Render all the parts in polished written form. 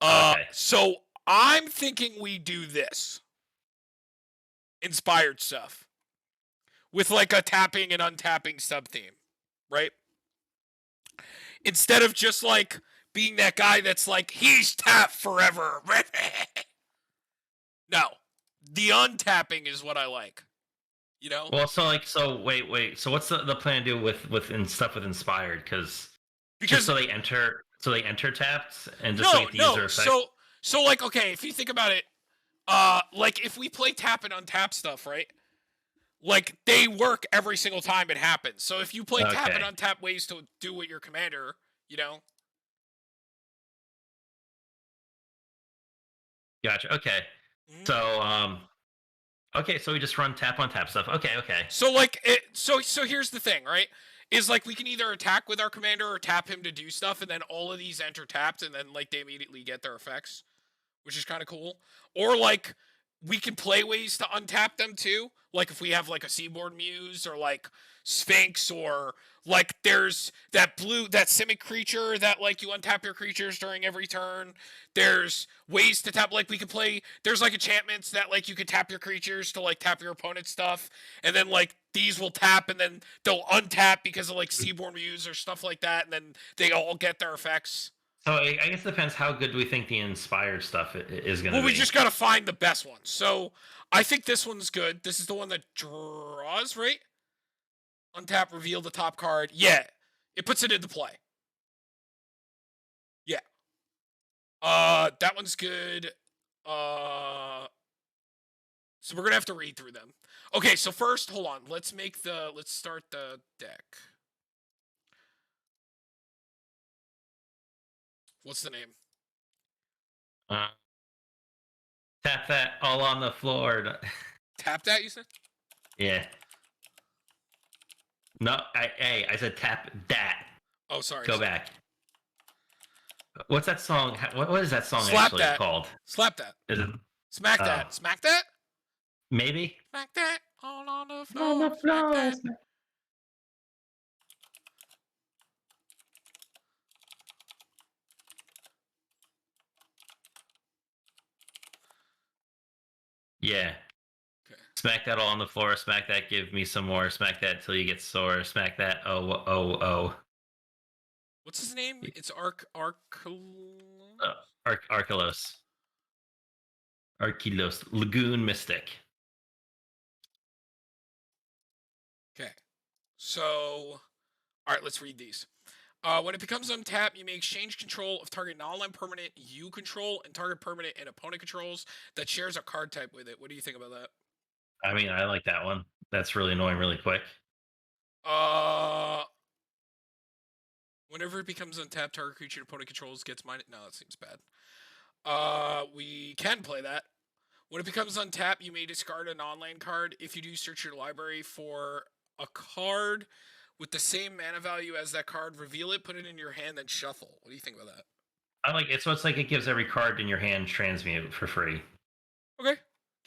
Okay. So I'm thinking we do this inspired stuff with like a tapping and untapping sub theme, right? Instead of just like being that guy that's like he's tapped forever. No, the untapping is what I like. You know, Well, wait. So what's the plan to do with stuff with inspired? Because just because so they enter tapped and just so they no, get to use no. their effect. So like okay, if you think about it, like if we play tap and untap stuff, right? Like they work every single time it happens. So if you play tap and Okay, untap ways to do what your commander, you know. gotcha. Okay, Mhm. so okay, so we just run tap on tap stuff. Okay, okay, So like so here's the thing, right? Is like we can either attack with our commander or tap him to do stuff, and then all of these enter tapped, and then like they immediately get their effects, which is kind of cool. Or like we can play ways to untap them too. Like if we have like a Seaboard Muse or like Sphinx or like there's that Simic creature that like you untap your creatures during every turn. There's ways to tap like we can play there's like enchantments that like you can tap your creatures to like tap your opponent's stuff and then like these will tap and then they'll untap because of like Seaboard Muse or stuff like that and then they all get their effects. so I guess it depends how good do we think the inspired stuff is going Well, to we be. just got to find the best one. So I think this one's good. This is the one that draws, right? Untap, reveal the top card. Yeah, it puts it into play. Yeah. That one's good. Uh, so we're gonna have to read through them. Okay, so first, hold on. Let's start the deck. What's the name? Uh, Tap that all on the floor. Tap that, you said? Yeah. No, I said tap that. Oh, sorry, Go sorry. back. What's that song? What is that song Slap actually that. called? Slap that. Is it? Smack Oh, that. Smack that? maybe. Smack that. All on the On the floor. Smack floor. that. Yeah. Okay. Smack that all on the floor. Smack that. Give me some more. Smack that till you get sore. Smack that. Oh, oh, oh. What's his name? It's Archelos. Uh, Archelos. Archelos. Lagoon Mystic. Okay. So, all right, let's read these. When it becomes untapped, you may exchange control of target non-land permanent you control and target permanent and opponent controls that shares a card type with it. What do you think about that? I mean, I like that one. That's really annoying really quick. Uh, Whenever it becomes untapped, target creature opponent controls gets minus. No, that seems bad. We can play that. When it becomes untapped, you may discard a non-land card. If you do, search your library for a card with the same mana value as that card. Reveal it, put it in your hand, then shuffle. What do you think about that? I like it. So it's like it gives every card in your hand transmute for free. Okay,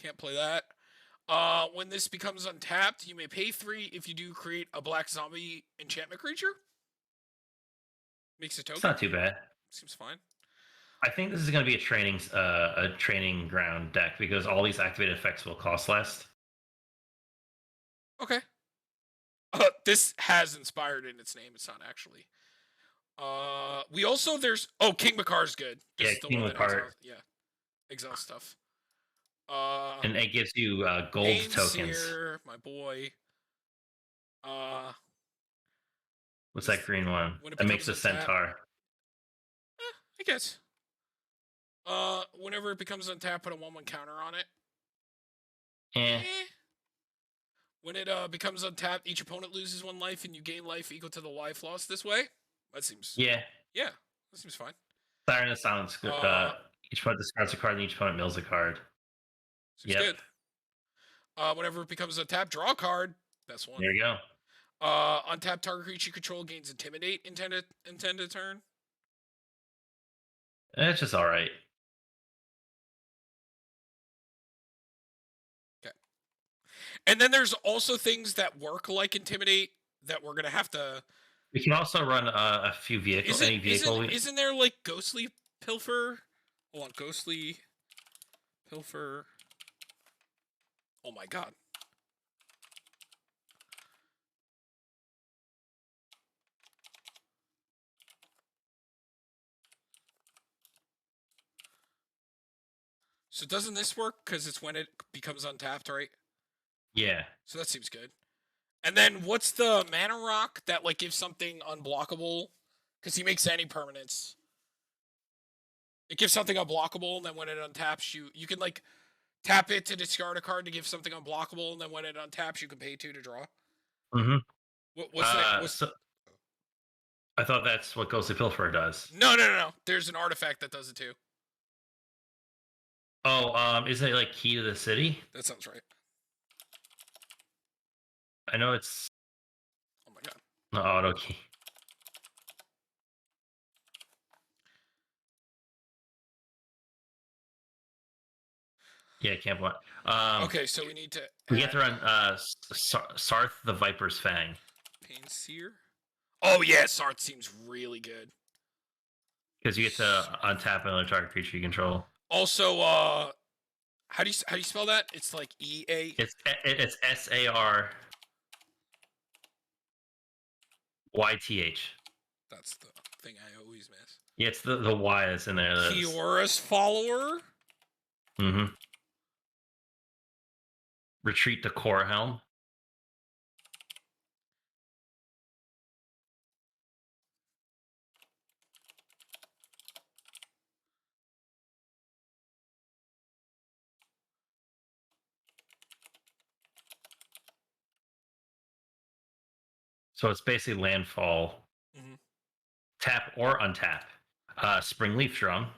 can't play that. When this becomes untapped, you may pay 3 if you do create a black zombie enchantment creature. Makes a It's token. not too bad. Seems fine. I think this is going to be a training ground deck because all these activated effects will cost less. Okay. This has inspired in its name. It's not actually. We also King Makar's good. This Yeah, is the King one that Apart, exiles. Yeah, exile stuff. and it gives you gold Bane tokens. Seer, my boy. Uh, What's that this green one? when it That makes becomes a untapped. centaur. I guess. Whenever it becomes untapped, put a 1/1 counter on it. Eh. Eh. When it becomes untapped, each opponent loses 1 life, and you gain life equal to the life lost this way. That seems. Yeah. Yeah, that seems fine. Siren of Silence. Uh, Each opponent discards a card, and each opponent mills a card. Seems Yep. good. Whenever it becomes untapped, draw a card. Best one. There you go. Untapped target creature you control gains Intimidate intended turn. It's just all right. Okay. And then there's also things that work like Intimidate that we're gonna have to. We can also run a few vehicle, any vehicle. Isn't there like Ghostly Pilfer Hold on, Ghostly Pilfer. Oh my god. So doesn't this work? Because it's when it becomes untapped, right? Yeah. So that seems good. And then what's the mana rock that like gives something unblockable? Because he makes any permanents. It gives something unblockable, and then when it untaps, you can like tap it to discard a card to give something unblockable, and then when it untaps, you can pay 2 to draw. Mm-hmm. What's it? So I thought that's what Ghostly Pilferer does. No. There's an artifact that does it too. Oh, isn't it like Key to the City? That sounds right. I know it's Oh my god. the auto key. Yeah, can't block. Okay, so we need to. We get to run Sarth the Viper's Fang. Painseer. Oh yeah, Sarth seems really good. Because you get to untap another target creature you control. Also, how do you spell that? It's like EA. It's SARYTH. That's the thing I always miss. Yeah, it's the Y that's in there. Kiora's follower. Mm-hmm. Retreat to Core Helm. So it's basically landfall. Mm-hmm. Tap or untap. Spring Leaf Drum.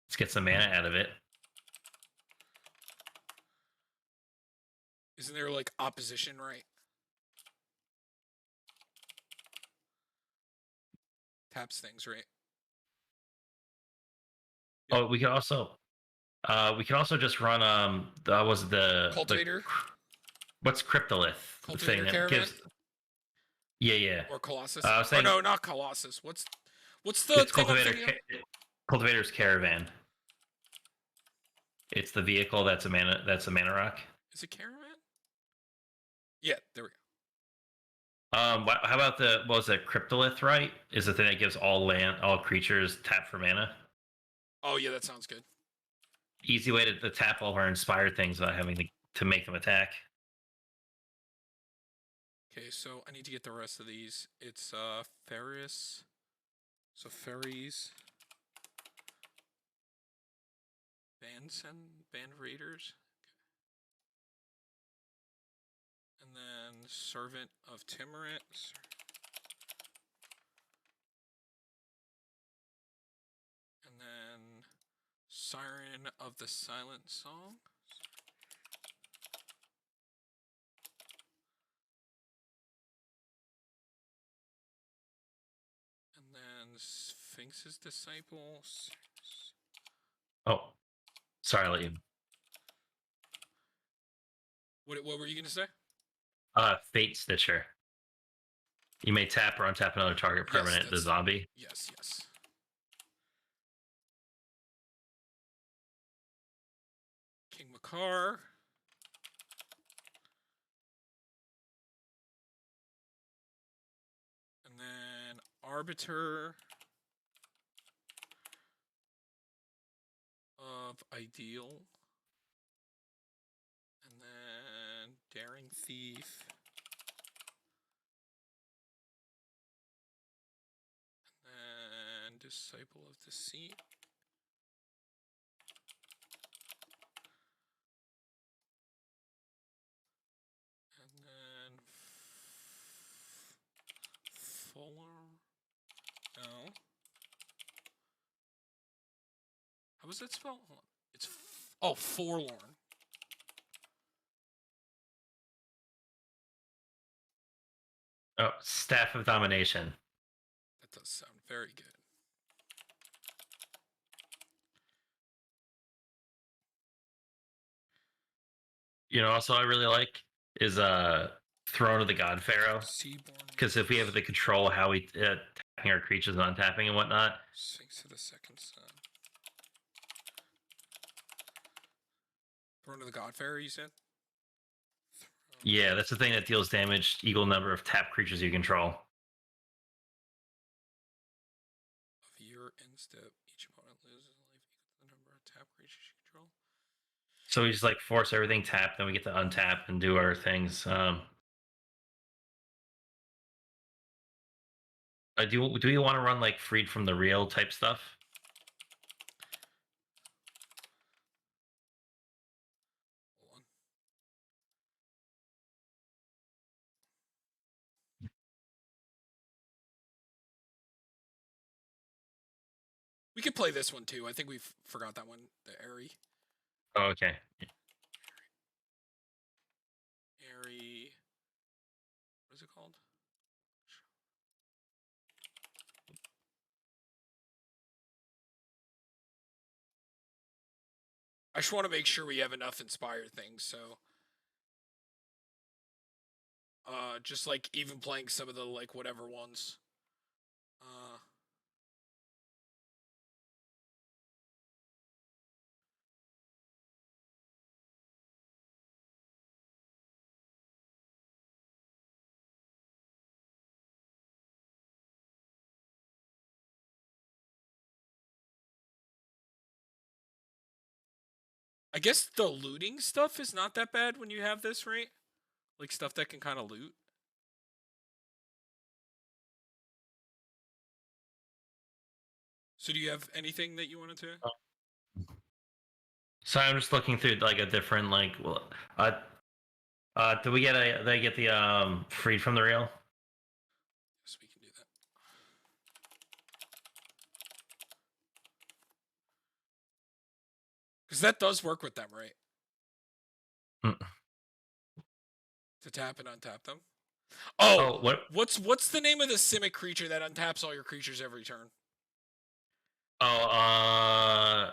Let's get some mana out of it. Isn't there like opposition, right? Taps things, right? Oh, we could also just run that was the Cultivator. What's Cryptolith? The Cultivator thing that Caravan? gives. Yeah. Or Colossus. I was saying, no, not Colossus. What's the it's thing I'm thinking of? Cultivator's Caravan. It's the vehicle that's a mana rock. Is it Caravan? Yeah, there we go. How about what was it? Cryptolith, right? Is the thing that gives all creatures tap for mana. Oh yeah, that sounds good. Easy way to tap all our inspired things without having to make them attack. Okay, so I need to get the rest of these. It's Ferris. So Ferries. Band Raiders. Okay. And then Servant of Timurit. And then Siren of the Silent Song. And then Sphinx's Disciple. Oh, sorry, I'll let you. What were you gonna say? Fate Stitcher. You may tap or untap another target permanent, the zombie. Yes. King Makar. And then Arbiter of Ideal. And then Daring Thief. And then Disciple of Deceit. And then Fuller. No. How was that spelled? Hold on. It's Forlorn. Oh, Staff of Domination. That does sound very good. You know, also I really like is Throne of the God Pharaoh. Seaborn. Because if we have the control of how we tapping our creatures and untapping and whatnot. Sphinx of the Second Sun. Throne of the Godfarer, you said? Yeah, that's the thing that deals damage equal number of tap creatures you control. Of your end step, each opponent loses life equal to the number of tap creatures you control. So we just like force everything tapped, then we get to untap and do our things. Do you want to run like freed from the real type stuff? Hold on. We could play this one too. I think we forgot that one. The Airy. Oh, okay. Airy. What is it called? I just want to make sure we have enough inspired things, so just like even playing some of the like whatever ones. I guess the looting stuff is not that bad when you have this, right? Like stuff that can kind of loot. So do you have anything that you wanted to? So I'm just looking through like a different like. Do we get they get the freed from the real? Yes, we can do that. Because that does work with them, right? To tap and untap them. Oh, what? What's the name of the Simic creature that untaps all your creatures every turn? Oh,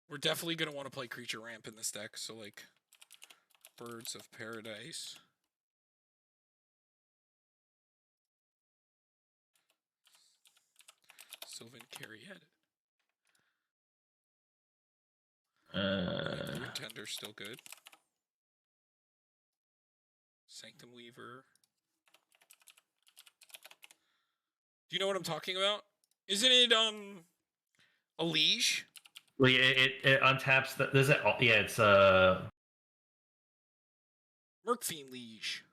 we're definitely gonna want to play creature ramp in this deck. So like, Birds of Paradise. Sylvan Carriette. Rune Tender's still good. Sanctum Weaver. Do you know what I'm talking about? Isn't it a liege? Well, yeah, it untaps the. There's a, yeah, it's Murkfiend Liege.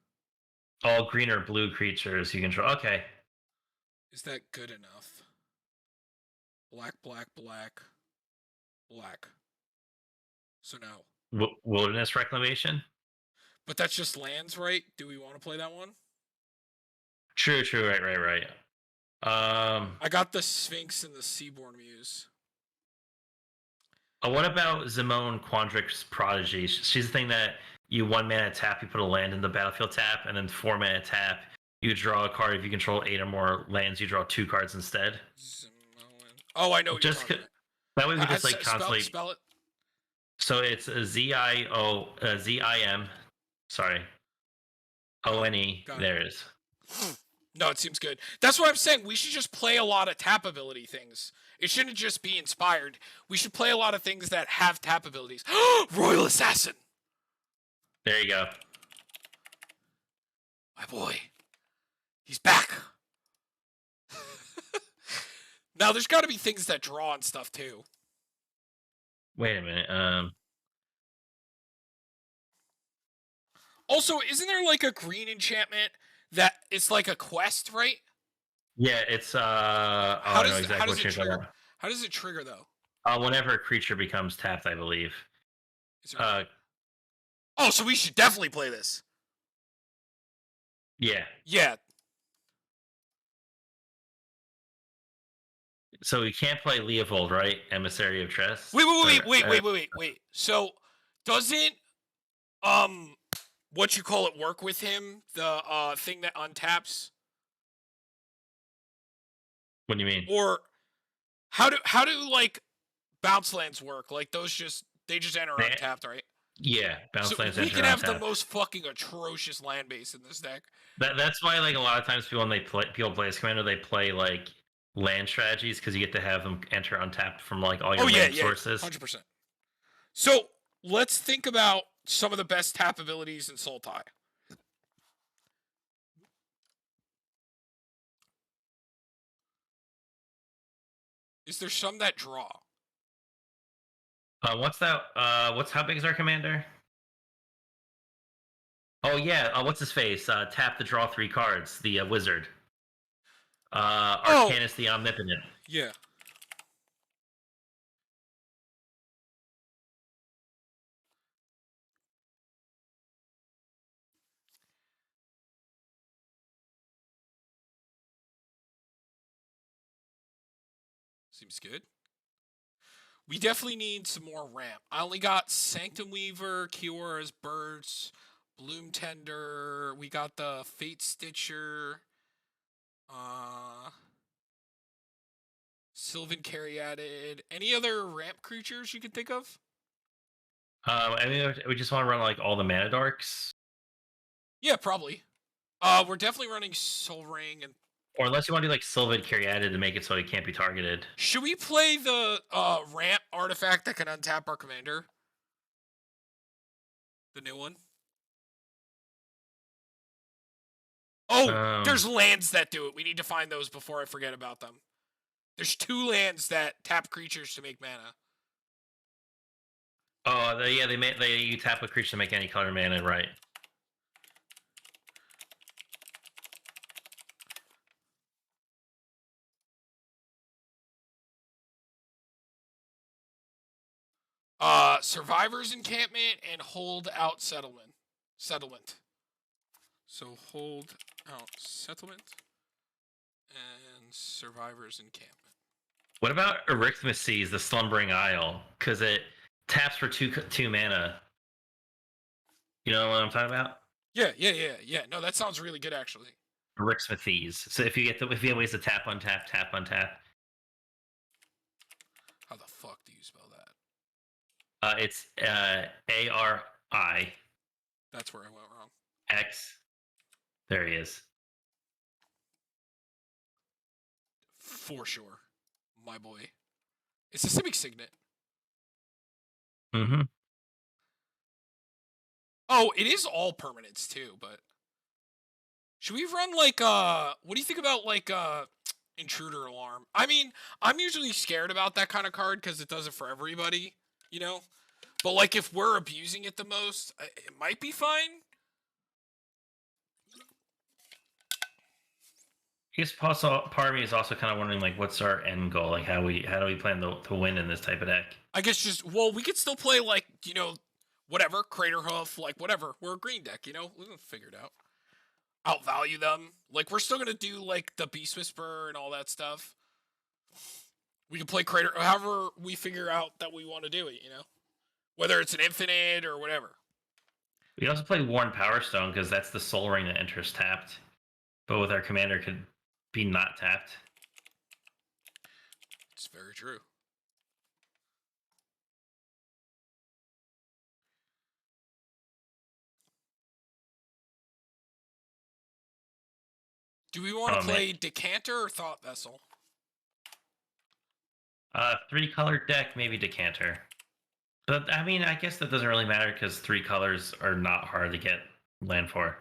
all green or blue creatures you control. Okay. Is that good enough? Black, black, black, black. So now. Wilderness Reclamation. But that's just lands, right? Do we want to play that one? True. Right. I got the Sphinx and the Seaborn Muse. What about Zimone Quandrix Prodigy? She's the thing that you 1 mana tap, you put a land in the battlefield tap, and then 4 mana tap, you draw a card. If you control 8 or more lands, you draw 2 cards instead. Zimone. Oh, I know what just you're talking about. That way we just like constantly spell it. So it's a ZIM. Sorry. ONE. There it is. No, it seems good. That's what I'm saying. We should just play a lot of tap ability things. It shouldn't just be inspired. We should play a lot of things that have tap abilities. Royal Assassin. There you go. My boy. He's back. Now, there's got to be things that draw and stuff, too. Wait a minute. Also, isn't there like a green enchantment that it's like a quest, right? Yeah, it's how does it trigger? How does it trigger though? Whenever a creature becomes tapped, I believe. Oh, so we should definitely play this. Yeah. Yeah. So we can't play Leovold, right? Emissary of Tress. Wait. So doesn't what you call it work with him? The thing that untaps? What do you mean? Or how do like bounce lands work? Like those they just enter untapped, right? Yeah, bounce lands. We can have the most fucking atrocious land base in this deck. That's why, like, a lot of times people play as commander, they play like land strategies because you get to have them enter untapped from like all your land sources. 100%. So let's think about some of the best tap abilities in Sultai. Is there some that draw? What's that? How big is our commander? Oh yeah. What's his face? Tap to draw 3 cards. The wizard. Oh, Arcanus the Omnipotent. yeah. Seems good. We definitely need some more ramp. I only got Sanctum Weaver, Kiora's Birds, Bloom Tender. We got the Fate Stitcher. Sylvan Caryatid. Any other ramp creatures you can think of? I mean, we just want to run like all the mana darks, Yeah, probably. We're definitely running Soul Ring, and or unless you want to do like Sylvan Caryatid to make it so he can't be targeted. should we play the ramp artifact that can untap our commander? The new one. Oh, there's lands that do it. We need to find those before I forget about them. There's 2 lands that tap creatures to make mana. Oh, you tap a creature to make any color mana, right? Survivor's Encampment and Hold Out Settlement. So Hold Out Settlement and Survivor's Encampment. What about Arithmeses, the Slumbering Isle? Because it taps for 2 mana. You know what I'm talking about? Yeah. No, that sounds really good, actually. Arithmeses. So if you have ways to tap, untap, tap, untap. How the fuck do you spell that? It's ARI. That's where I went wrong. X. There he is. For sure. My boy. It's a Simic Signet. Mm-hmm. Oh, it is all permanents too, but should we run like what do you think about like Intruder Alarm? I mean, I'm usually scared about that kind of card because it does it for everybody, you know? But like if we're abusing it the most, it might be fine. I guess also part of me is also kind of wondering like what's our end goal? Like how do we plan to win in this type of deck? I guess just we could still play like, you know, whatever, Crater Hoof, like whatever. We're a green deck, you know? We can figure it out. Outvalue them. Like we're still gonna do like the Beast Whisperer and all that stuff. We can play Crater however we figure out that we want to do it, you know? Whether it's an infinite or whatever. We also play Worn Power Stone because that's the Soul Ring that enters tapped. But with our commander could be not tapped. It's very true. Do we want to play Decanter or Thought Vessel? 3-color deck, maybe Decanter. But I mean, I guess that doesn't really matter because 3 colors are not hard to get land for.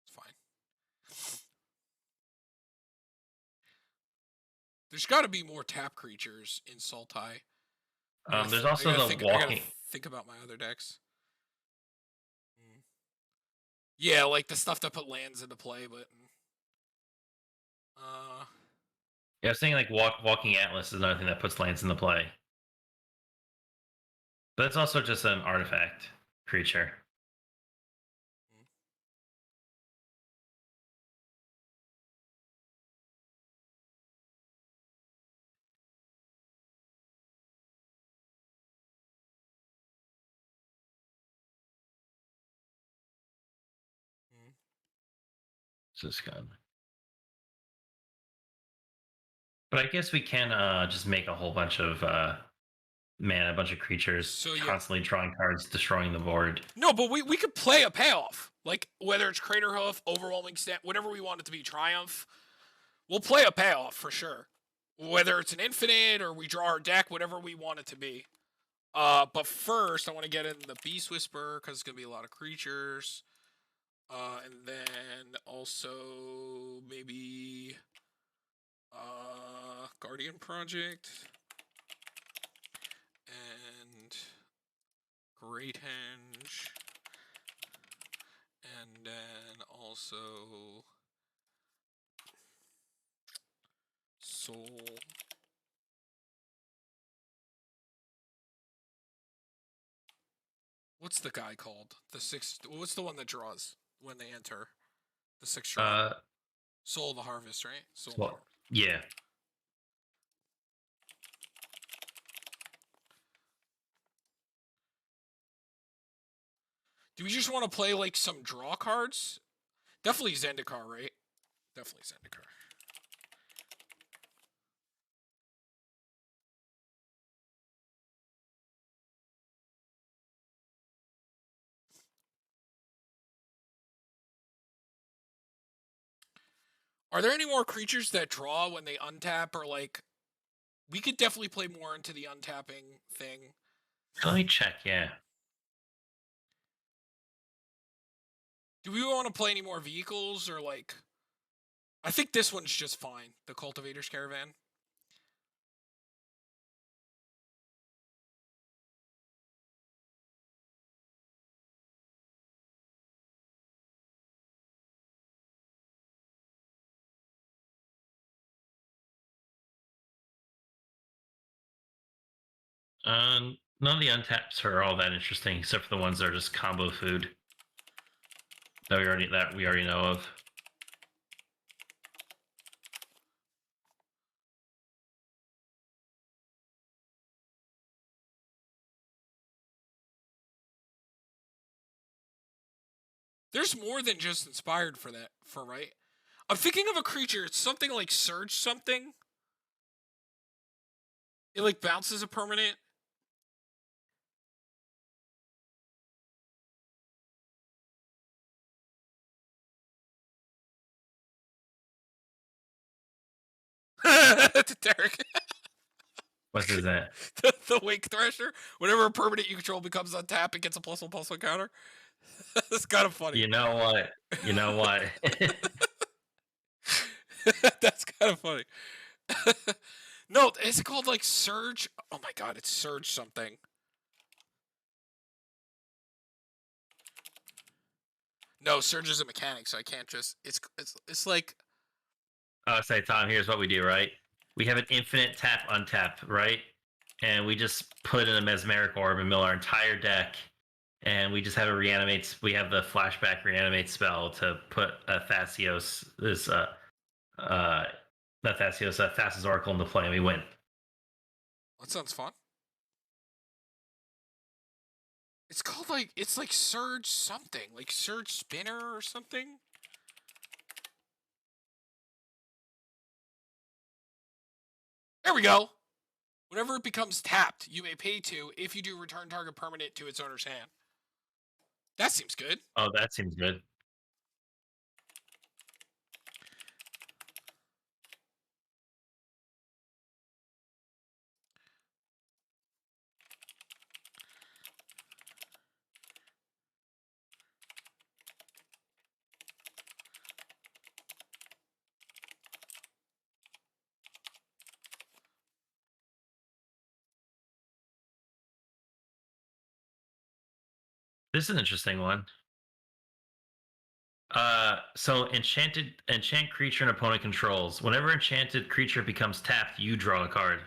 It's fine. There's got to be more tap creatures in Sultai. There's also the walking. I gotta think about my other decks. Yeah, like the stuff that put lands into play, but yeah, I was saying like Walking Atlas is another thing that puts lands into play. But it's also just an artifact creature. This gun. But I guess we can just make a whole bunch of mana, a bunch of creatures, So, yeah. constantly drawing cards, destroying the board. No, but we could play a payoff. Like, whether it's Crater Hoof, Overwhelming Stamp, whatever we want it to be, Triumph. We'll play a payoff for sure. Whether it's an infinite or we draw our deck, whatever we want it to be. But first, I want to get in the Beast Whisperer because it's gonna be a lot of creatures. And then also maybe Guardian Project and Great Henge, and then also Soul. What's the guy called? What's the one that draws when they enter? The 6 draw. Soul of the Harvest, right? Soul of the Harvest. Yeah. Do we just want to play like some draw cards? Definitely Zendikar, right? Definitely Zendikar. Are there any more creatures that draw when they untap, or like we could definitely play more into the untapping thing? Let me check. Yeah. Do we want to play any more vehicles, or like? I think this one's just fine. The Cultivator's Caravan. None of the untaps are all that interesting, except for the ones that are just combo food that we already know of. There's more than just inspired for that, right? I'm thinking of a creature. It's something like Surge something. It like bounces a permanent. Derek. What is that? The Wake Thresher. Whenever a permanent you control becomes untap, it gets a +1/+1 counter. That's kind of funny. You know what? You know what? That's kind of funny. No, it's called like Surge. Oh my god, it's Surge something. No, Surge is a mechanic, so I can't just. It's like. Oh, say Tom. Here's what we do, right? We have an infinite tap untap, right? And we just put in a mesmeric orb and mill our entire deck, and we just have a reanimate. We have the flashback reanimate spell to put a Thasios not Thasios, Thassa's Oracle into play, and we win. That sounds fun. It's called like Surge something, like Surge Spinner or something. There we go. Whenever it becomes tapped, you may pay 2 if you do return target permanent to its owner's hand. That seems good. Oh, that seems good. This is an interesting one. So enchant creature an opponent controls. Whenever enchanted creature becomes tapped, you draw a card.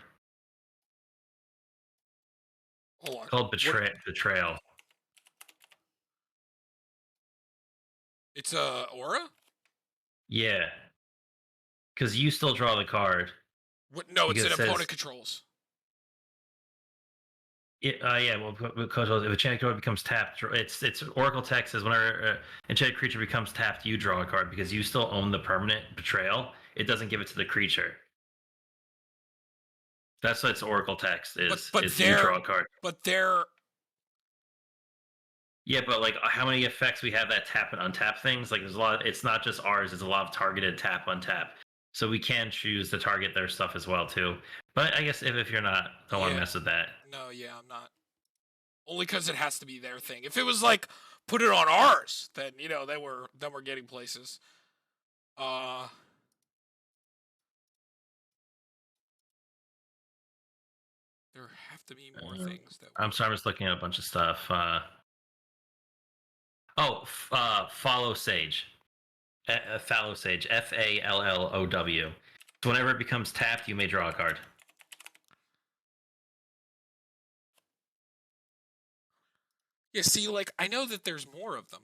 Hold on. Called Betrayal. It's a aura? Yeah. Because you still draw the card. What? No, it's an Because it opponent says- controls. Yeah, well, because if enchanted card becomes tapped, it's Oracle text says whenever enchanted creature becomes tapped, you draw a card because you still own the permanent Betrayal. It doesn't give it to the creature. That's what its Oracle text is. But is you draw a card. But they're. Yeah, but like how many effects we have that tap and untap things? Like there's a lot. It's not just ours. It's a lot of targeted tap untap. So we can choose to target their stuff as well too. But I guess if you're not, don't want to mess with that. No, yeah, I'm not. Only because it has to be their thing. If it was like put it on ours, then then we're getting places. There have to be more things that. I'm sorry, I was looking at a bunch of stuff. Follow Sage. Fallow Sage. Fallow. So whenever it becomes tapped, you may draw a card. Yeah, see, like I know that there's more of them,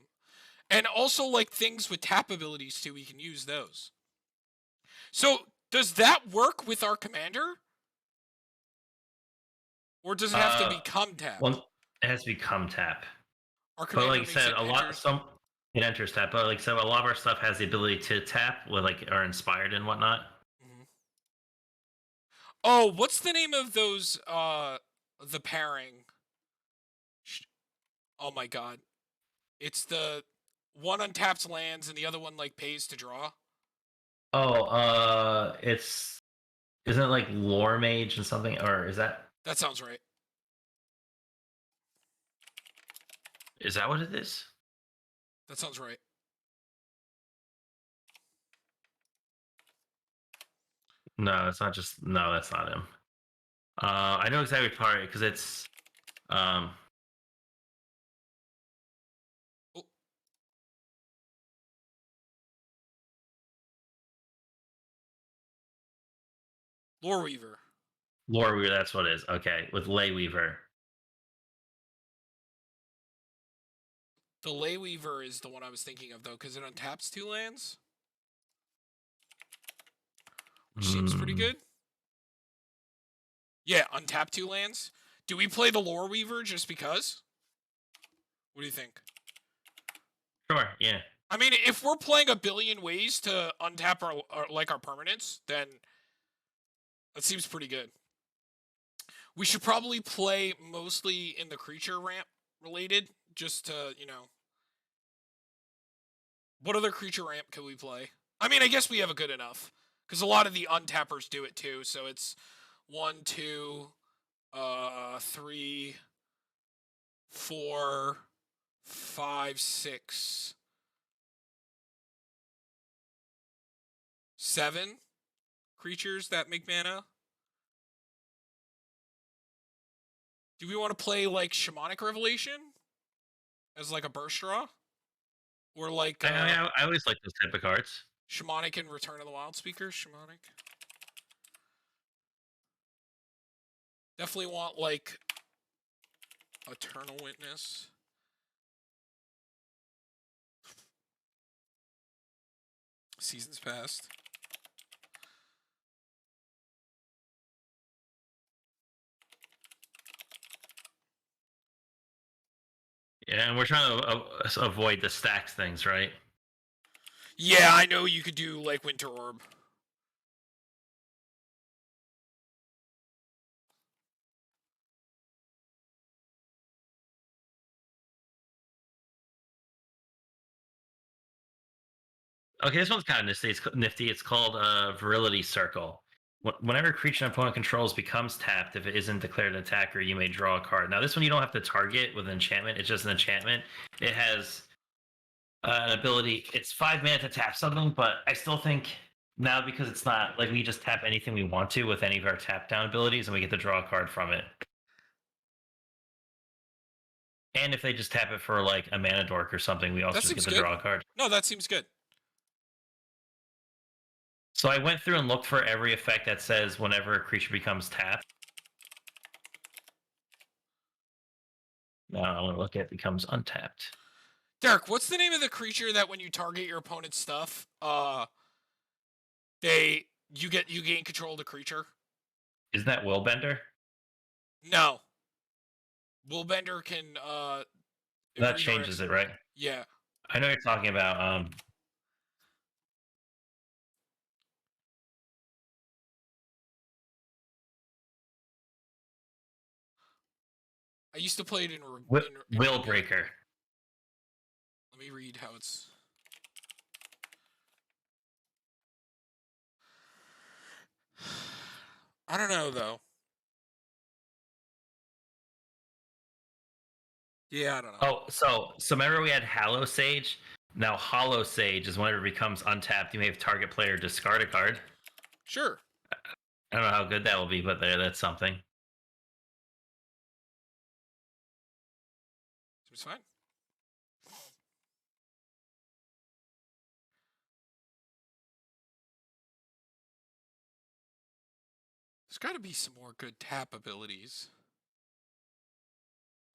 and also like things with tap abilities too. We can use those. So does that work with our commander, or does it have to become tapped? Well, it has to become tap. Our But commander like you makes said, it it enters tap. But like so, a lot of our stuff has the ability to tap, with like are inspired and whatnot. Mm-hmm. Oh, what's the name of those? The pairing. Oh my god, it's the one untaps lands and the other one like pays to draw. Oh, isn't it like Lore Mage and something, or That sounds right. is that what it is? That sounds right. No, it's not just no, that's not him. I know exactly part because it's um Oh. Lore Weaver. Lore Weaver. That's what it is. Okay, with Ley Weaver. The Ley Weaver is the one I was thinking of though, because it untaps 2 lands, which seems pretty good. Yeah, untap 2 lands. Do we play the Lore Weaver just because? What do you think? Sure. Yeah. I mean, if we're playing a billion ways to untap our permanents, then that seems pretty good. We should probably play mostly in the creature ramp related, just to, what other creature ramp can we play? I mean, I guess we have a good enough, because a lot of the untappers do it too, so it's 1, 2, 3, 4, 5, 6, 7 creatures that make mana. Do we want to play like Shamanic Revelation as like a burst draw, or like I always like those type of cards. Shamanic and Return of the Wild Speaker? Shamanic. Definitely want like Eternal Witness. Seasons Past. Yeah, and we're trying to avoid the stacks things, right? Yeah, I know you could do like Winter Orb. Okay, this one's kind of nifty. It's called Virility Circle. Whenever a creature an opponent controls becomes tapped, if it isn't declared an attacker, you may draw a card. Now, this one you don't have to target with an enchantment. It's just an enchantment. It has an ability. It's 5 mana to tap something, but I still think now because it's not like we just tap anything we want to with any of our tap down abilities, and we get to draw a card from it. And if they just tap it for like a mana dork or something, we also just get to draw a card. No, that seems good. So I went through and looked for every effect that says whenever a creature becomes tapped. Now I'm gonna look at becomes untapped. Derek, what's the name of the creature that when you target your opponent's stuff, you gain control of the creature? Isn't that Willbender? No. Willbender can That changes it, right? Yeah. I know you're talking about I used to play it in Willbreaker. Let me read how it's. I don't know though. Yeah, I don't know. Oh, so remember we had Hallow Sage? Now Hollow Sage is whenever it becomes untapped, you may have target player discard a card. Sure. I don't know how good that will be, but that's something. Seems fine. There's got to be some more good tap abilities.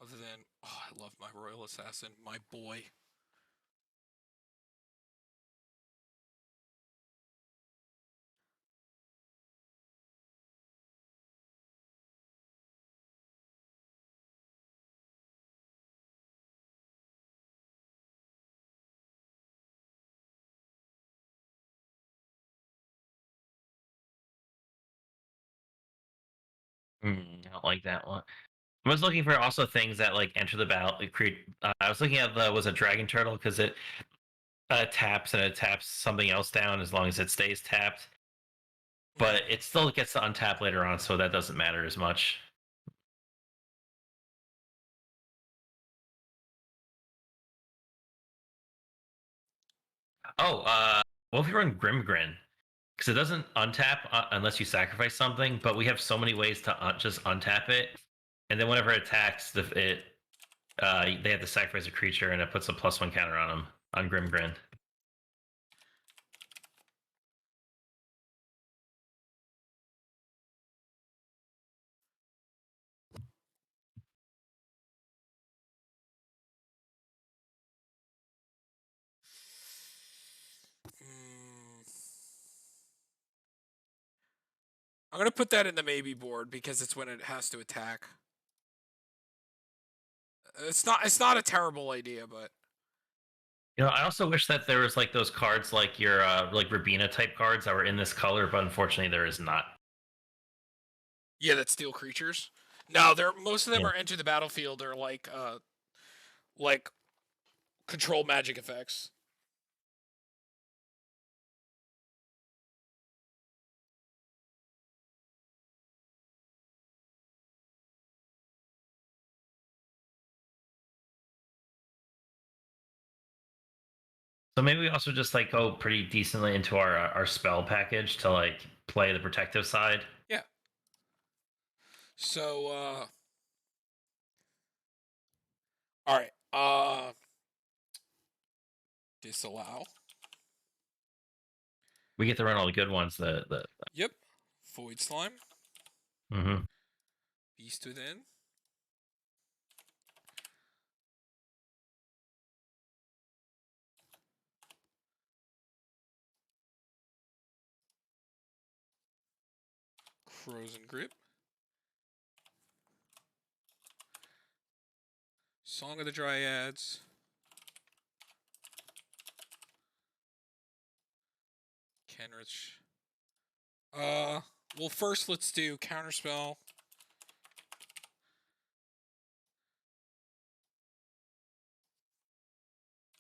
Other than, oh, I love my Royal Assassin, my boy. I don't like that one. I was looking for also things that like enter the battle. Create. I was looking at the was a dragon turtle because it taps and it taps something else down as long as it stays tapped. But it still gets to untap later on, so that doesn't matter as much. Oh, what if we run Grimgrin? Because it doesn't untap unless you sacrifice something, but we have so many ways to just untap it, and then whenever it attacks, they have to sacrifice a creature, and it puts a +1 counter on them on Grimgrin. I'm gonna put that in the maybe board because it's when it has to attack. It's not a terrible idea, but I also wish that there was like those cards like your like Rabina type cards that were in this color, but unfortunately there is not. yeah, that steal creatures. No, they're most of them Yeah. are enter the battlefield or like control magic effects. So maybe we also just like go pretty decently into our spell package to like play the protective side. Yeah. So all right. Disallow. We get to run all the good ones. The Yep. Void slime. mm-hmm. Beast within. Frozen grip. Song of the Dryads. Kenrich. Well, first let's do counterspell.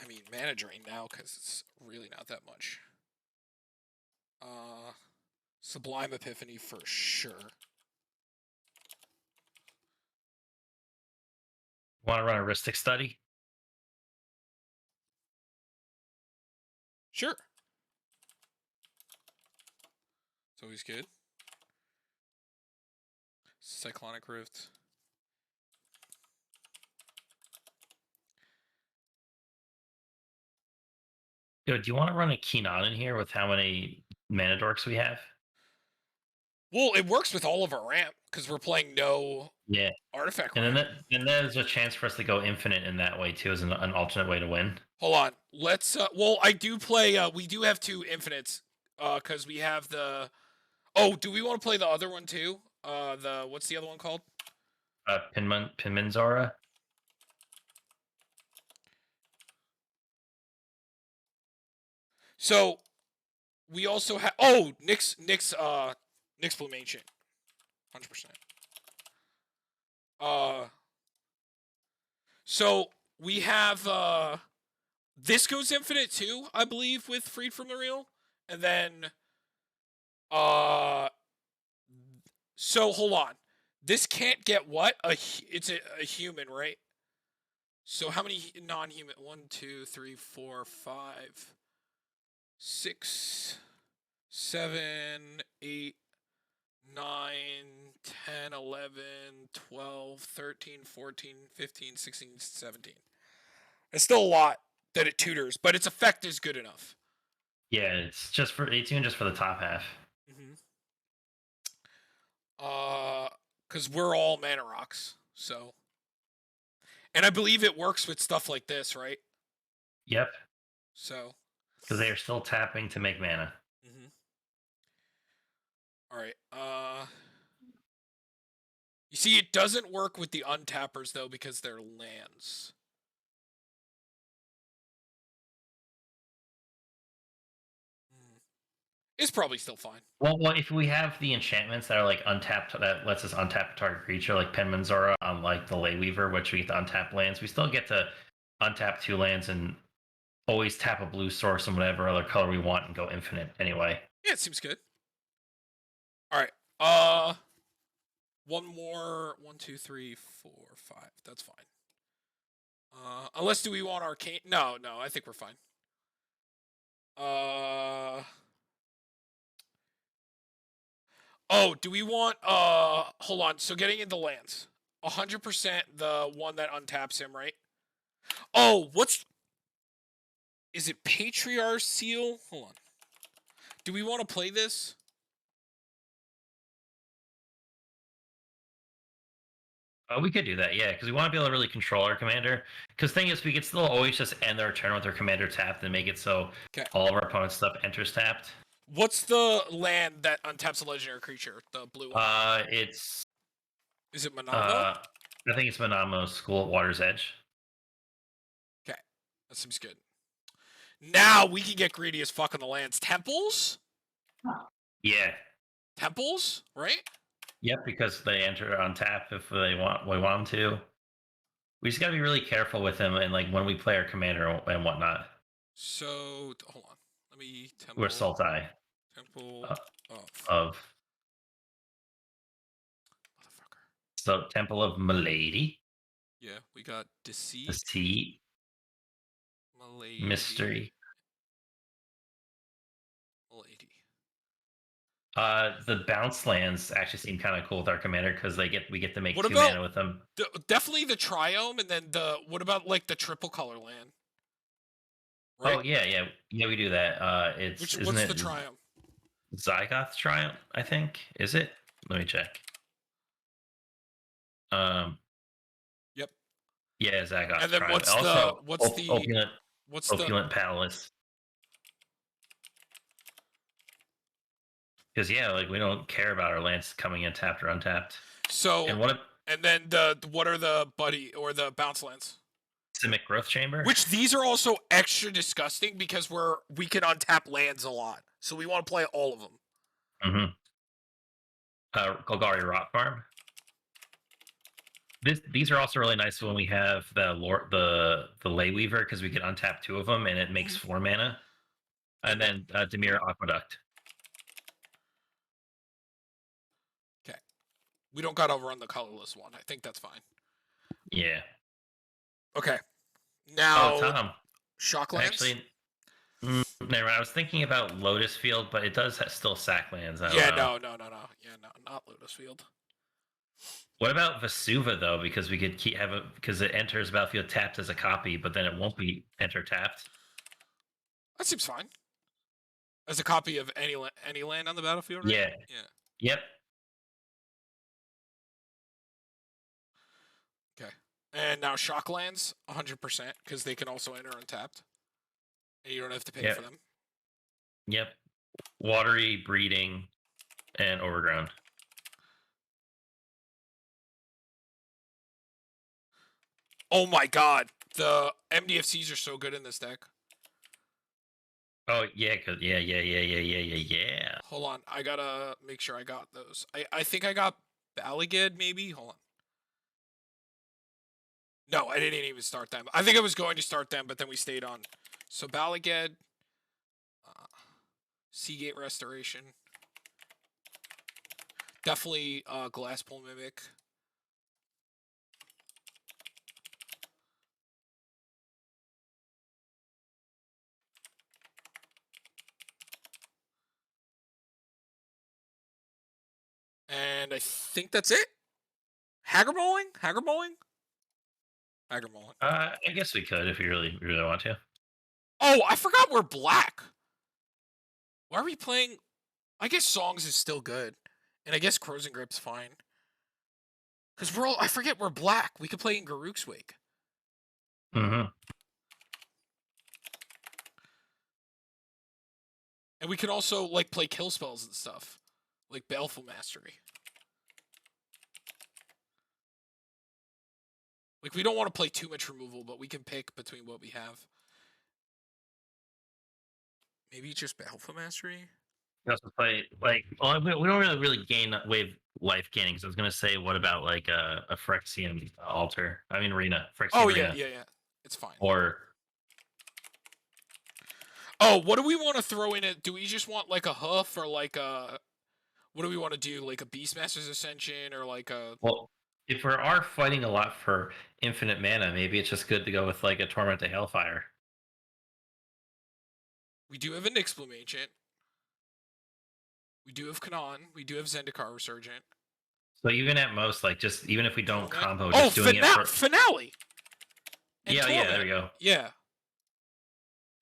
I mean, mana drain now because it's really not that much. Sublime Epiphany for sure. Want to run a Ristic study? Sure. It's always good. Cyclonic Rift. Yo, do you want to run a Keenan in here with how many mana dorks we have? Well, it works with all of our ramp because we're playing no Yeah. artifact And ramp. then there's a chance for us to go infinite in that way too, as an alternate way to win. Hold on. Let's. Well, I do play. We do have two infinites. Because we have the. Oh, do we want to play the other one too? The what's the other one called? Pinman Zora. So we also have. Oh, Nyx Bloom Ancient, 100%. So we have this goes infinite too, I believe, with Freed from the Real, and then so hold on, this can't get what it's a human, right? So how many non-human? 1, 2, 3, 4, 5, 6, 7, 8, 9, 10, 11, 12, 13, 14, 15, 16, 17. It's still a lot that it tutors, but its effect is good enough. Yeah, it's just for 18, just for the top half. Mm-hmm. Because we're all mana rocks, so. And I believe it works with stuff like this, right? Yep, So. because they are still tapping to make mana. Mm-hmm. All right. You see, it doesn't work with the untappers though because they're lands. It's probably still fine. Well, if we have the enchantments that are like untapped, that lets us untap a target creature, like Penmanzora on like the Ley Weaver, which we get to untap lands, we still get to untap 2 lands and always tap a blue source and whatever other color we want and go infinite anyway. Yeah, it seems good. All right. One more. 1, 2, 3, 4, 5. That's fine. Unless do we want arcane? No, I think we're fine. Oh, do we want hold on. So getting into lands. 100% the one that untaps him, right? Oh, is it Patriarch Seal? Hold on. Do we want to play this? We could do that, yeah, because we want to be able to really control our commander. Because thing is, we could still always just end their turn with their commander tapped and make it so all of our opponent's stuff enters tapped. What's the land that untaps a legendary creature? The blue one? It's... Is it Manamo? I think it's Manamo's School at Water's Edge. Okay, that seems good. Now we can get greedy as fuck on the lands. Temples? Yeah. Temples, right? Yep, because they enter on tap if we want them to. We just gotta be really careful with them and like when we play our commander and whatnot. So hold on. Let me temple. We're Sultai. Temple of motherfucker. So Temple of Milady. Yeah, we got Deceit. Deceit. Milady. Mystery. Milady. The bounce lands actually seem kind of cool with our commander because we get to make what 2 about, mana with them. Definitely the Triome, and then what about like the triple color land? Right? Oh yeah, we do that. What's the Triumph? Zygoth Triumph, I think. Is it? Let me check. Yep. Yeah, Zygoth and then Triumph. What's Opulent Palace. Because yeah, like we don't care about our lands coming in tapped or untapped. So and then what are the buddy or the bounce lands? Simic Growth Chamber. Which these are also extra disgusting because we can untap lands a lot, so we want to play all of them. Golgari Rock Farm. These are also really nice when we have the Ley Weaver because we can untap 2 of them and it makes 4 mana. And then Demir Aqueduct. Okay. We don't gotta run the colorless one. I think that's fine. Yeah. Okay. Now Tom. Shocklands? Actually, never. I was thinking about Lotus Field, but it does still sack lands. No. Yeah, no, not Lotus Field. What about Vesuva though? Because we could because it enters battlefield tapped as a copy, but then it won't be enter tapped. That seems fine. As a copy of any land on the battlefield, right? Yeah. Yep. Okay. And now Shocklands, 100%, because they can also enter untapped. And you don't have to pay for them. Yep. Watery, Breeding, and Overgrown. Oh my god. The MDFCs are so good in this deck. Oh, yeah, yeah. Hold on. I gotta make sure I got those. I think I got Balaged, maybe? Hold on. No, I didn't even start them. I think I was going to start them, but then we stayed on. So Balaged, Seagate Restoration. Definitely Glasspool Mimic. And I think that's it. Hagermolling? I guess we could if you really want to. Oh, I forgot we're black. Why are we playing? I guess Songs is still good. And I guess Crows and Grip's fine. Because I forget we're black. We could play in Garuk's Wake. Mm-hmm. And we can also, like, play kill spells and stuff. Like Baleful Mastery. Like, we don't want to play too much removal, but we can pick between what we have. Maybe just Baleful Mastery? We also play like we don't really gain wave life gaining. So I was gonna say, what about like a Phyrexian altar? I mean, Rena, Phyrexian Oh, Rena, yeah. It's fine. or Oh, what do we want to throw in it? Do we just want, like, a hoof or, like, a... What do we want to do? Like a Beastmaster's Ascension or, like, a... well, if we are fighting a lot for infinite mana, maybe it's just good to go with like a Torment to Hailfire. We do have a Nyxbloom Ancient. We do have Kanan. We do have Zendikar Resurgent. So even at most, like just even if we don't Torment. combo, just doing it for Finale. And yeah, Torment. there we go. Yeah.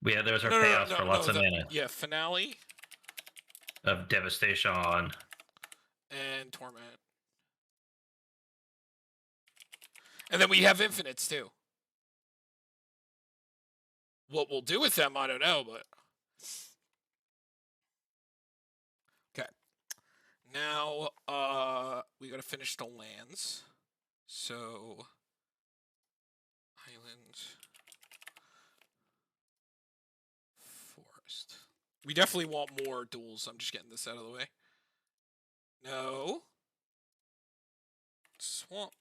Yeah, those are payouts for lots of mana. Yeah, Finale Of Devastation and Torment. And then we have Infinites too. What we'll do with them, I don't know, but... Okay. Now, we gotta finish the lands. So... Island... Forest. We definitely want more duels. I'm just getting this out of the way. No. Swamp.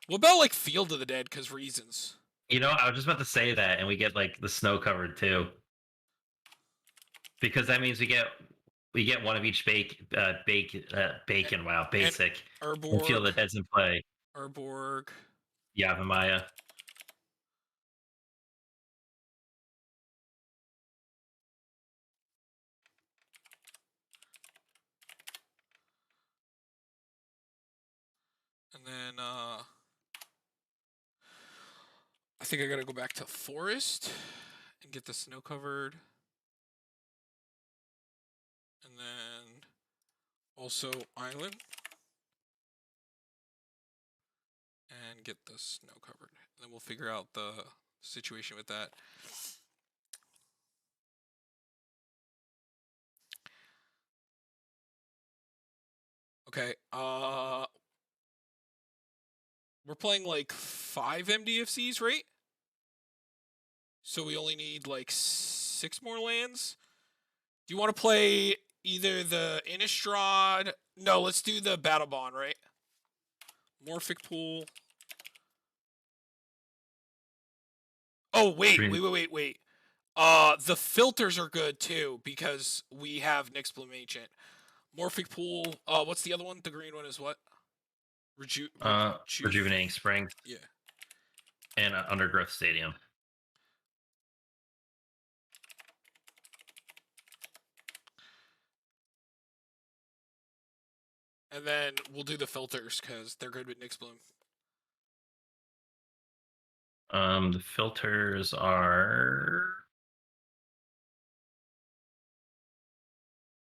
What about, like, Field of the Dead, because reasons? You know, I was just about to say that, and we get like the snow covered too, because that means we get one of each bacon. Wow, basic. And Feel the Urborg. Dead's in play. Urborg. Yavimaya. And then, I think I gotta go back to Forest and get the snow covered. And then also Island. And get the snow covered. And then we'll figure out the situation with that. Okay, we're playing like 5 MDFCs, right? So we only need like 6 more lands. Do you want to play either the Innistrad? No, let's do the Battle Bond, right? Morphic Pool. Oh, wait. The filters are good too because we have Nyxbloom Ancient. Morphic Pool. What's the other one? The green one is what? Rejuvenating Spring. Yeah. And Undergrowth Stadium. And then we'll do the filters because they're good with Nyxbloom. The filters are.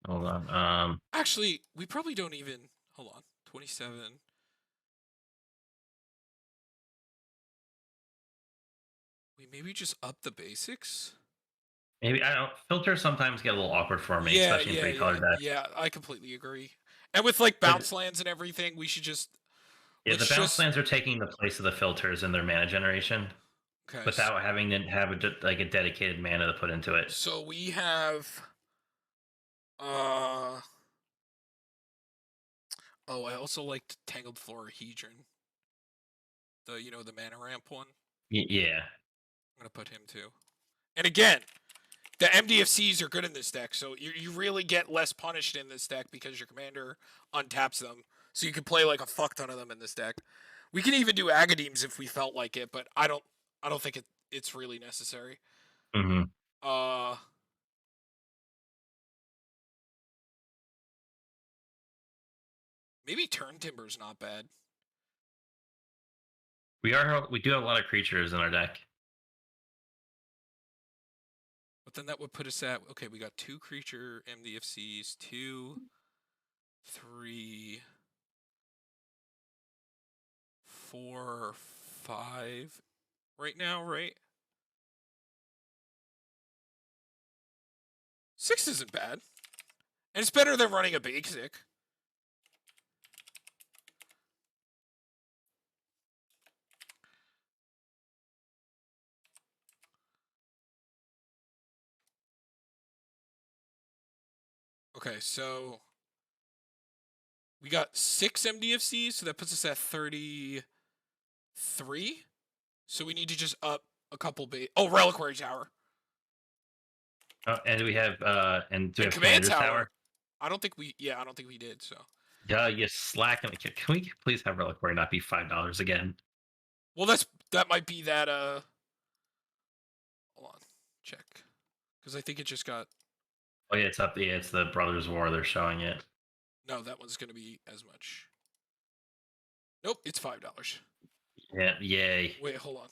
Hold on. Actually, we probably don't even. Hold on. 27. We maybe just up the basics. Maybe I don't. Filters sometimes get a little awkward for me, especially in 3-color decks. Yeah, I completely agree. And with like bounce lands and everything, we should just. Yeah, the bounce lands are taking the place of the filters in their mana generation. Okay. Without having to have a dedicated mana to put into it. So we have. Oh, I also liked Tangled Florahedron. The mana ramp one. Yeah. I'm gonna put him too. And again, the MDFCs are good in this deck, so you really get less punished in this deck because your commander untaps them. So you can play like a fuck ton of them in this deck. We can even do Agadeems if we felt like it, but I don't think it's really necessary. Mm-hmm. Maybe Turn Timber's not bad. We do have a lot of creatures in our deck. But then that would put us at, okay, we got 2 creature MDFCs, 2, 3, 4, 5 right now, right? 6 isn't bad. And it's better than running a basic. Okay, so we got 6 MDFCs, so that puts us at 33. So we need to just up a couple Oh, Reliquary Tower. Oh, and we have and do we have Command Commander's Tower? I don't think we did, so. You slack. Can we please have Reliquary not be $5 again? Well, that might be that hold on. Check. Because I think it just got. Oh yeah, it's up. Yeah, it's the Brothers War. They're showing it. No, that one's gonna be as much. Nope, it's $5. Yeah, yay. Wait, hold on.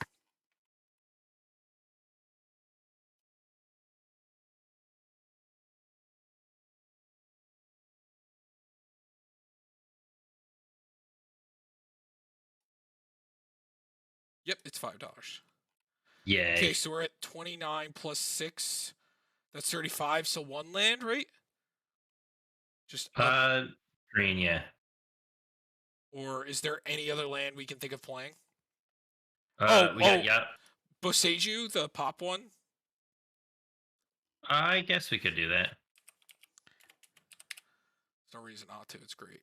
Yep, it's $5. Yay. Okay, so we're at 29 plus 6. That's 35. So 1 land, right? Just up. Green, yeah. Or is there any other land we can think of playing? Yeah. Boseiju, the pop one. I guess we could do that. There's no reason not to. It's great.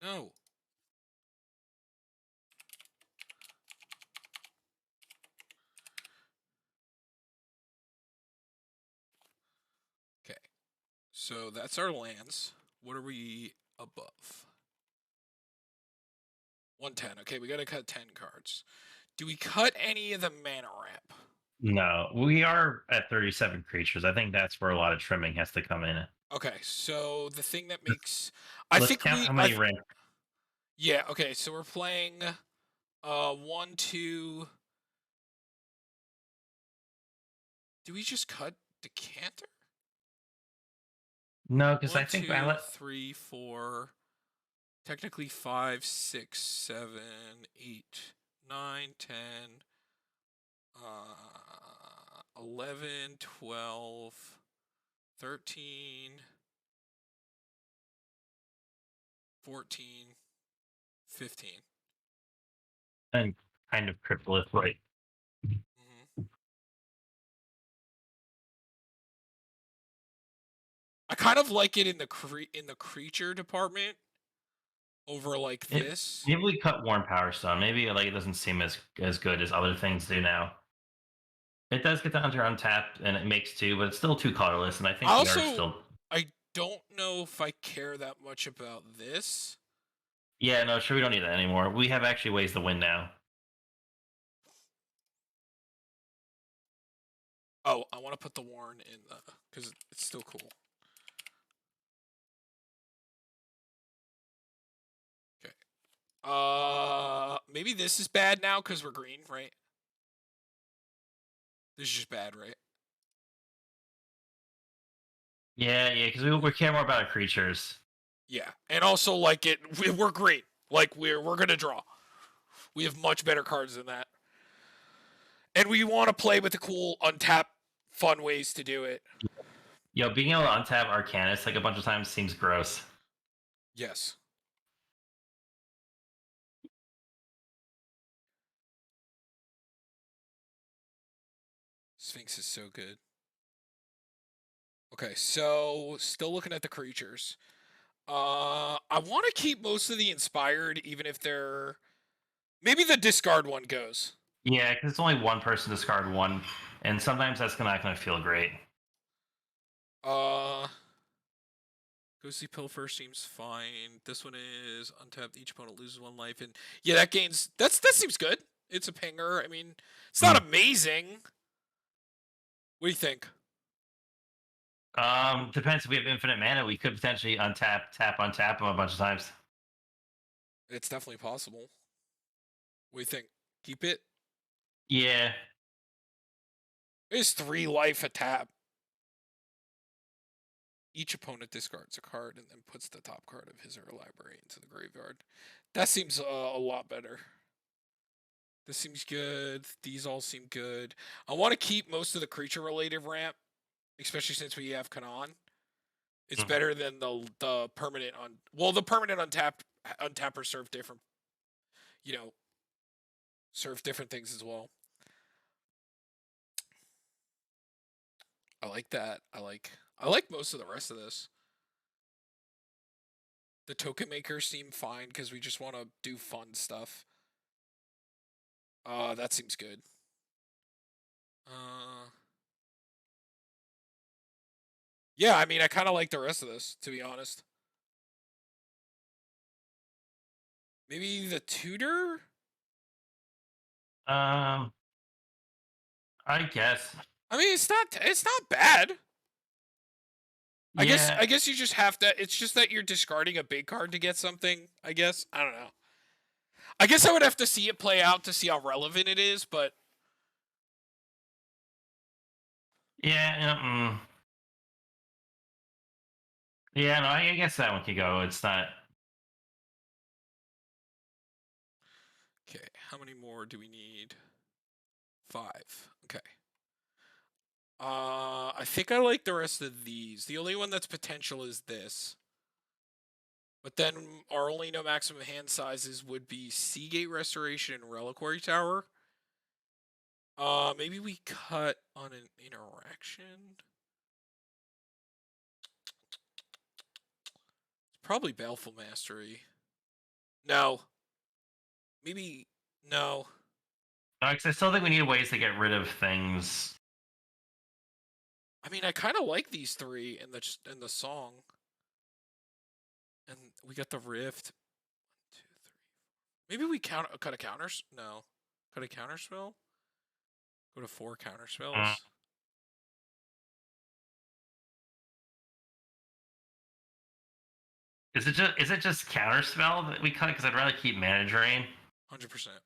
No. Okay. So that's our lands. What are we above? 110. Okay, we gotta cut 10 cards. Do we cut any of the mana ramp? No, we are at 37 creatures. I think that's where a lot of trimming has to come in. Okay, so the thing that makes Let's count how many ramp. Yeah, okay, so we're playing 1, 2. Do we just cut Decanter? No, because I think 1, 2, 3, 4. Technically 5, 6, 7, 8, 9, 10, 11, 12, 13, 14, 15. And kind of Cryptolith, right? Mm-hmm. I kind of like it in the creature department over like this. Maybe we cut Warm Power Stone. Maybe like it doesn't seem as good as other things do now. It does get to enter untapped, and it makes 2, but it's still 2 colorless, and I think we are still. I don't know if I care that much about this. Yeah, no, sure, we don't need that anymore. We have actually ways to win now. Oh, I want to put the Warren in because it's still cool. Okay. Maybe this is bad now because we're green, right? This is just bad, right? Yeah, because we care more about our creatures. Yeah, and also like we're green. Like we're gonna draw. We have much better cards than that, and we want to play with the cool untap, fun ways to do it. Yo, being able to untap Arcanus like a bunch of times seems gross. Yes. Sphinx is so good. Okay, so still looking at the creatures. I want to keep most of the inspired, even if they're. Maybe the discard one goes. Yeah, because it's only one person discard 1, and sometimes that's not going to feel great. Ghostly Pilfer seems fine. This one is untapped. Each opponent loses 1 life, and yeah, that gains. That seems good. It's a pinger. I mean, it's not amazing. What do you think? Depends if we have infinite mana. We could potentially untap them a bunch of times. It's definitely possible. What do you think? Keep it? Yeah. It's 3 life a tap. Each opponent discards a card and then puts the top card of his or her library into the graveyard. That seems a lot better. This seems good. These all seem good. I want to keep most of the creature-related ramp, especially since we have Kanan. It's better than the permanent on. Well, the permanent untapper serve different. Serve different things as well. I like that. I like most of the rest of this. The token makers seem fine because we just want to do fun stuff. That seems good. Yeah, I mean, I kind of like the rest of this, to be honest. Maybe the tutor? I guess. I mean, it's not bad. Yeah. I guess you just have to. It's just that you're discarding a big card to get something. I guess I don't know. I guess I would have to see it play out to see how relevant it is, but Yeah. Yeah. No, I guess that one could go. It's not. okay. How many more do we need? 5. Okay. I think I like the rest of these. The only one that's potential is this. But then our only no maximum hand sizes would be Seagate Restoration and Reliquary Tower. Maybe we cut on an interaction. It's probably Baleful Mastery. No. Maybe no. No, 'cause I still think we need ways to get rid of things. I mean, I kind of like these 3 in the song. And we got the Rift. 1, 2, 3. Maybe we cut a counters. No, cut a counterspell. Go to 4 counterspells. Is it just counterspell that we cut? Because I'd rather keep mana drain. 100%.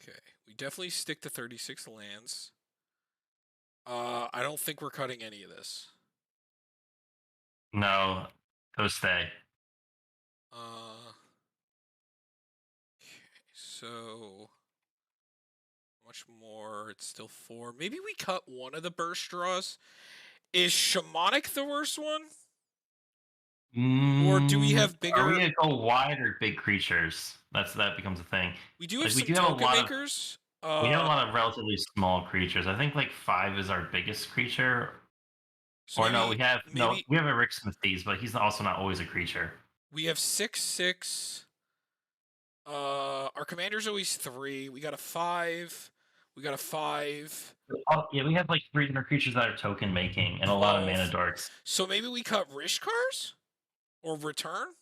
Okay, we definitely stick to 36 lands. I don't think we're cutting any of this. No, those stay. Okay, so much more. It's still 4. Maybe we cut one of the burst draws. Is Shamanic the worst one? Or do we have bigger? Are we gonna go wide or big creatures? That becomes a thing. We do have Like, some we do have a token lot makers. we have a lot of relatively small creatures. I think like 5 is our biggest creature. So Or no, maybe, we have a Rick Smithies, but he's also not always a creature. we have 6/6. Our commander's always 3. We got a 5. We got a 5. Oh, yeah, we have like 3 different creatures that are token making and a lot of mana dorks. So maybe we cut Rishkars? Or return?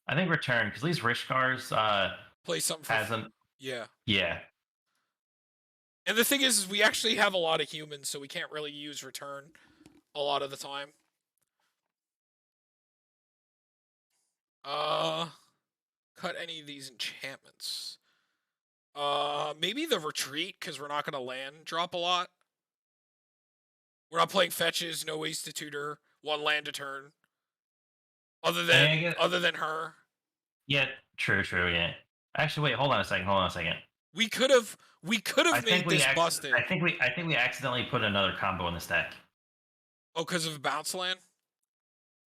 I think return, because at least Rishkar's Play something hasn't. Yeah. Yeah. And the thing is, we actually have a lot of humans, so we can't really use return a lot of the time. Cut any of these enchantments. Maybe the retreat, because we're not going to land drop a lot. We're not playing fetches, no ways to tutor, 1 land a turn. Other than her. Yeah, true, yeah. Actually, wait, hold on a second. We could have made this busted. I think we accidentally put another combo in this deck. Oh, because of bounce land?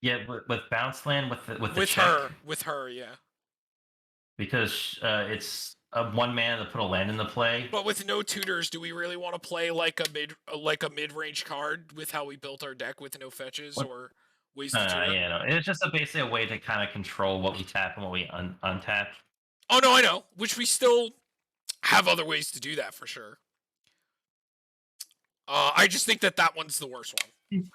Yeah, with bounce land with the with check. her, yeah. Because it's a 1 mana to put a land into play. But with no tutors, do we really want to play like a mid-range card with how we built our deck with no fetches or ways to tutor? Yeah, no. It's just basically a way to kind of control what we tap and what we untap. Oh no, I know. Which we still have other ways to do that for sure. I just think that one's the worst one.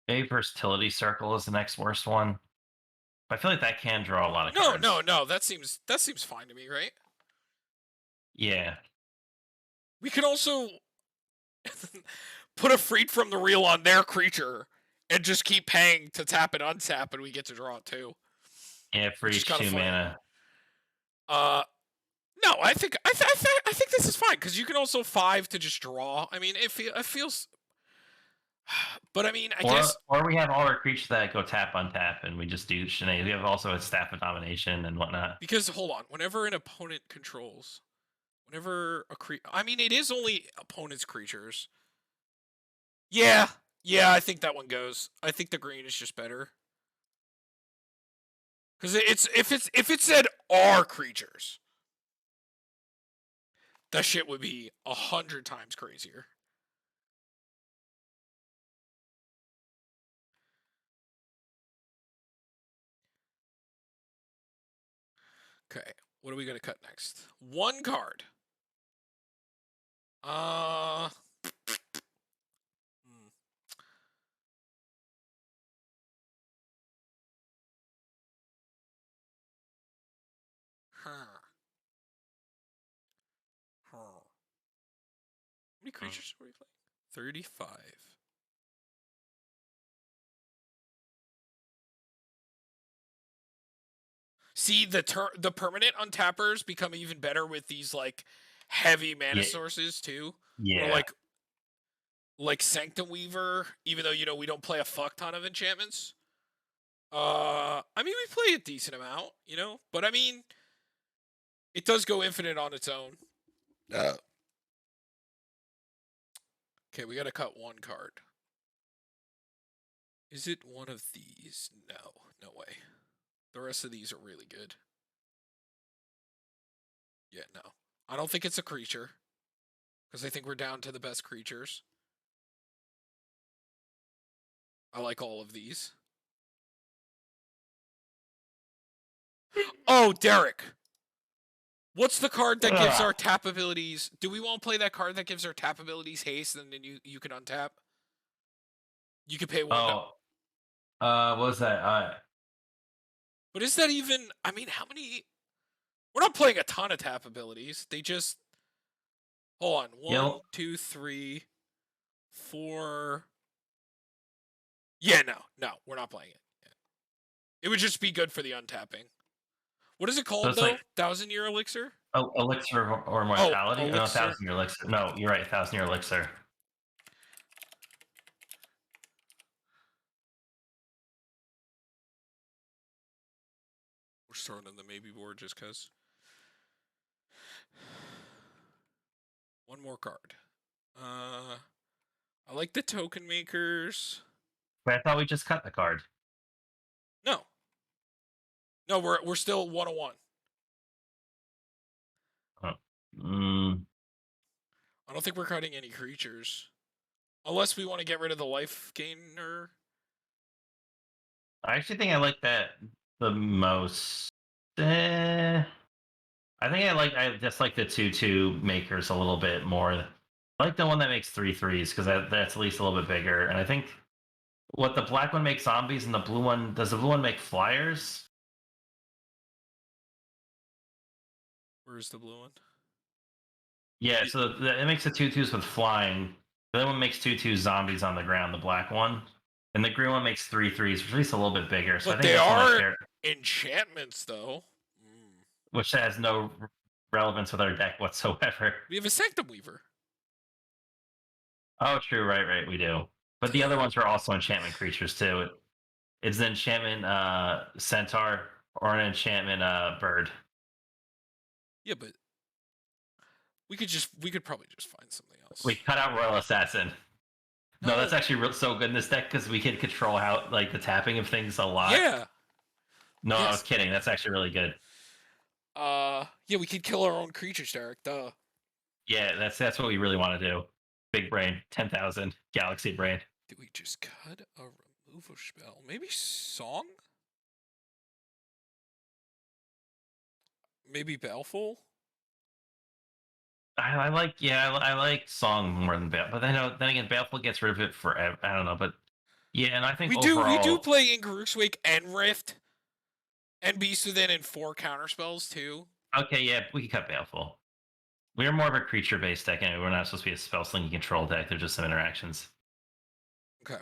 Maybe Versatility Circle is the next worst one. But I feel like that can draw a lot of No, no, cards. no. That seems fine to me, right? Yeah. We could also put a Freed from the Real on their creature and just keep paying to tap and untap, and we get to draw it too, Yeah, for which is each kind of 2 funny. mana. No, I think I think this is fine because you can also 5 to just draw. I mean, it feels, but I mean, I guess Or we have all our creatures that go tap untap and we just do shenanigans. We have also a Staff of Domination and whatnot. because hold on, whenever an opponent controls, whenever a I mean, it is only opponent's creatures. Yeah, yeah, I think that one goes. I think the green is just better. Because if it said our creatures, that shit would be 100 times crazier. Okay, what are we gonna cut next? One card. Hmm. Huh. Huh. How many creatures are we playing? 35. See, the permanent untappers become even better with these like heavy mana Yeah. sources too. Yeah. Or like Sanctum Weaver, even though we don't play a fuck ton of enchantments. I mean we play a decent amount, but I mean it does go infinite on its own. Okay, we gotta cut one card. Is it one of these? No, no way. The rest of these are really good. Yeah, no. I don't think it's a creature. Because I think we're down to the best creatures. I like all of these. Oh, Derek! What's the card that gives our tap abilities? Do we want to play that card that gives our tap abilities haste and then you can untap? You can pay one. Oh, what was that? But is that even... I mean, how many... We're not playing a ton of tap abilities. They just... Hold on. 1, 2, 3, 4... Yeah, no. We're not playing it. Yeah. It would just be good for the untapping. What is it called, it's though? like 1,000-year elixir? Elixir or Mortality? Oh, No, elixir. 1,000-year elixir. No, you're right, 1,000-year elixir. We're throwing in the maybe board just because. One more card. I like the token makers. But I thought we just cut the card. No, we're still 101. Oh. Mm. I don't think we're cutting any creatures. Unless we want to get rid of the life gainer. I actually think I like that the most. I think I just like the 2/2 makers a little bit more. I like the one that makes 3/3s because that's at least a little bit bigger. And I think what the black one makes zombies and the blue one does the blue one make flyers? Where's the blue one? Yeah, so it makes the 2/2s with flying. The other one makes 2/2 zombies on the ground, the black one. And the green one makes 3/3s, which is at least a little bit bigger. So But I think they that's one are there, enchantments, though. which has no relevance with our deck whatsoever. We have a Sanctum Weaver. Oh, true, right, we do. But the other ones are also enchantment creatures too. It's an enchantment centaur or an enchantment bird. Yeah, but we could probably just find something else. We cut out Royal Assassin. No, that's actually so good in this deck because we can control how like the tapping of things a lot. Yeah. No, yes. I was kidding. That's actually really good. Yeah, we could kill our own creatures, Derek. Duh. Yeah, that's what we really want to do. Big brain, 10,000 galaxy brain. Did we just cut a removal spell? Maybe Song? Maybe Baleful? I like Song more than Baleful, but then again, Baleful gets rid of it forever. I don't know, but Yeah, and I think We overall, do play in Wake and Rift and Beast Within and 4 counterspells too. Okay, yeah, we can cut Baleful. We're more of a creature based deck anyway. We're not supposed to be a spell slinging control deck. They're just some interactions. Okay.